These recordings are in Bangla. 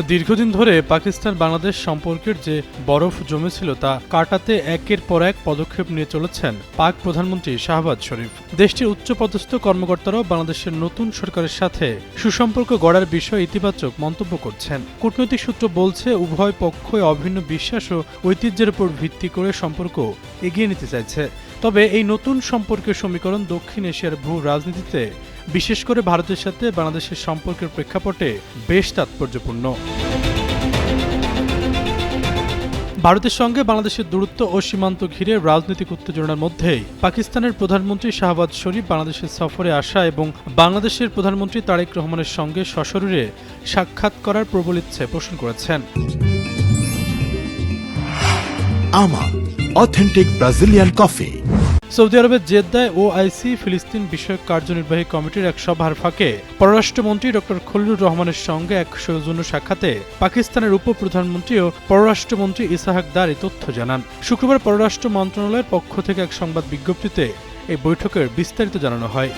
দীর্ঘদিন ধরে পাকিস্তান বাংলাদেশ সম্পর্কের যে বরফ জমেছিল তা কাটাতে একের পর এক পদক্ষেপ নিয়ে চলেছেন পাক প্রধানমন্ত্রী শাহবাজ শরীফ। দেশটির উচ্চপদস্থ কর্মকর্তারাও বাংলাদেশের নতুন সরকারের সাথে সুসম্পর্ক গড়ার বিষয়ে ইতিবাচক মন্তব্য করছেন। কূটনৈতিক সূত্র বলছে, উভয় পক্ষই অভিন্ন বিশ্বাস ও ঐতিহ্যের উপর ভিত্তি করে সম্পর্ক এগিয়ে নিতে চাইছে। তবে এই নতুন সম্পর্কের সমীকরণ দক্ষিণ এশিয়ার ভূ রাজনীতিতে, বিশেষ করে ভারতের সাথে বাংলাদেশের সম্পর্কের প্রেক্ষাপটে বেশ তাৎপর্যপূর্ণ। ভারতের সঙ্গে বাংলাদেশের দূরত্ব ও সীমান্ত ঘিরে রাজনৈতিক উত্তেজনার মধ্যেই পাকিস্তানের প্রধানমন্ত্রী শাহবাজ শরীফ বাংলাদেশের সফরে আসা এবং বাংলাদেশের প্রধানমন্ত্রী তারেক রহমানের সঙ্গে সশরীরে সাক্ষাৎ করার প্রবল ইচ্ছে পোষণ করেছেন। আমার অথেন্টিক ব্রাজিলিয়ান কফি। সৌদি আরবের জেদ্দায় ওআইসি ফিলিস্তিন বিষয়ক কার্যনির্বাহী কমিটির এক সভার ফাঁকে পররাষ্ট্রমন্ত্রী ডক্টর খলিলুর রহমানের সঙ্গে এক সৌজন্য সাক্ষাতে পাকিস্তানের উপপ্রধানমন্ত্রী ও পররাষ্ট্রমন্ত্রী ইসাহাক দার এই তথ্য জানান। শুক্রবার পররাষ্ট্র মন্ত্রণালয়ের পক্ষ থেকে এক সংবাদ বিজ্ঞপ্তিতে এই বৈঠকের বিস্তারিত জানানো হয়।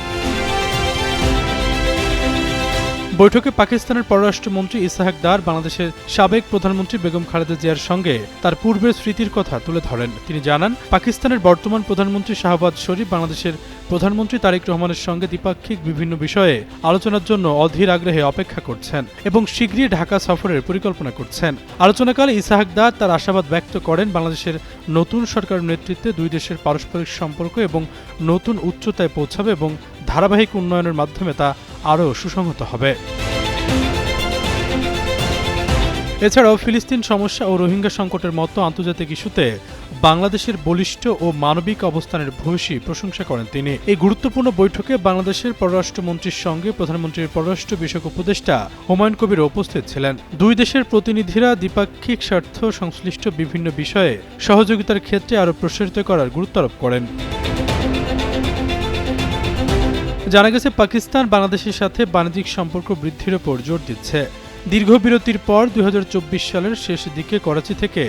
বৈঠকে পাকিস্তানের পররাষ্ট্রমন্ত্রী ইসাহাক দার বাংলাদেশের সাবেক প্রধানমন্ত্রী বেগম খালেদা জিয়ার সঙ্গে তার পূর্বের স্মৃতির কথা তুলে ধরেন। তিনি জানান, পাকিস্তানের বর্তমান প্রধানমন্ত্রী শাহবাজ শরীফ বাংলাদেশের প্রধানমন্ত্রী তারেক রহমানের সঙ্গে দ্বিপাক্ষিক বিভিন্ন বিষয়ে আলোচনার জন্য অধীর আগ্রহে অপেক্ষা করছেন এবং শীঘ্রই ঢাকা সফরের পরিকল্পনা করছেন। আলোচনাকালে ইসাহাক দার তার আশাবাদ ব্যক্ত করেন, বাংলাদেশের নতুন সরকারের নেতৃত্বে দুই দেশের পারস্পরিক সম্পর্ক এবং নতুন উচ্চতায় পৌঁছাবে এবং ধারাবাহিক উন্নয়নের মাধ্যমে তা আরও সুসংহত হবে। এছাড়াও ফিলিস্তিন সমস্যা ও রোহিঙ্গা সংকটের মতো আন্তর্জাতিক ইস্যুতে বাংলাদেশের বলিষ্ঠ ও মানবিক অবস্থানের ভূয়সী প্রশংসা করেন তিনি। এই গুরুত্বপূর্ণ বৈঠকে বাংলাদেশের পররাষ্ট্রমন্ত্রীর সঙ্গে প্রধানমন্ত্রীর পররাষ্ট্র বিষয়ক উপদেষ্টা হুমায়ুন কবির উপস্থিত ছিলেন। দুই দেশের প্রতিনিধিরা দ্বিপাক্ষিক স্বার্থ সংশ্লিষ্ট বিভিন্ন বিষয়ে সহযোগিতার ক্ষেত্রে আরও প্রসারিত করার গুরুত্ব আরোপ করেন। জানা গেছে, পাকিস্তান বাংলাদেশের সাথে বাণিজ্যিক সম্পর্ক বৃদ্ধির ওপর জোর দিচ্ছে। দীর্ঘ বিরতির পর 2024 সালের শেষ দিকে করাচি থেকে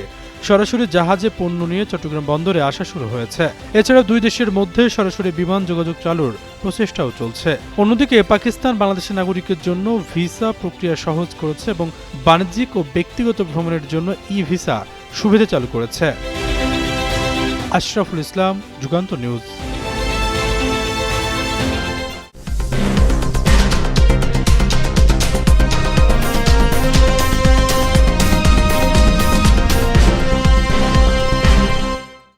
সরাসরি জাহাজে পণ্য নিয়ে চট্টগ্রাম বন্দরে আসা শুরু হয়েছে। এছাড়াও দুই দেশের মধ্যে সরাসরি বিমান যোগাযোগ চালুর প্রচেষ্টাও চলছে। অন্যদিকে পাকিস্তান বাংলাদেশের নাগরিকের জন্য ভিসা প্রক্রিয়া সহজ করেছে এবং বাণিজ্যিক ও ব্যক্তিগত ভ্রমণের জন্য ই ভিসা সুবিধা চালু করেছে। আশরাফুল ইসলাম, যুগান্তর নিউজ।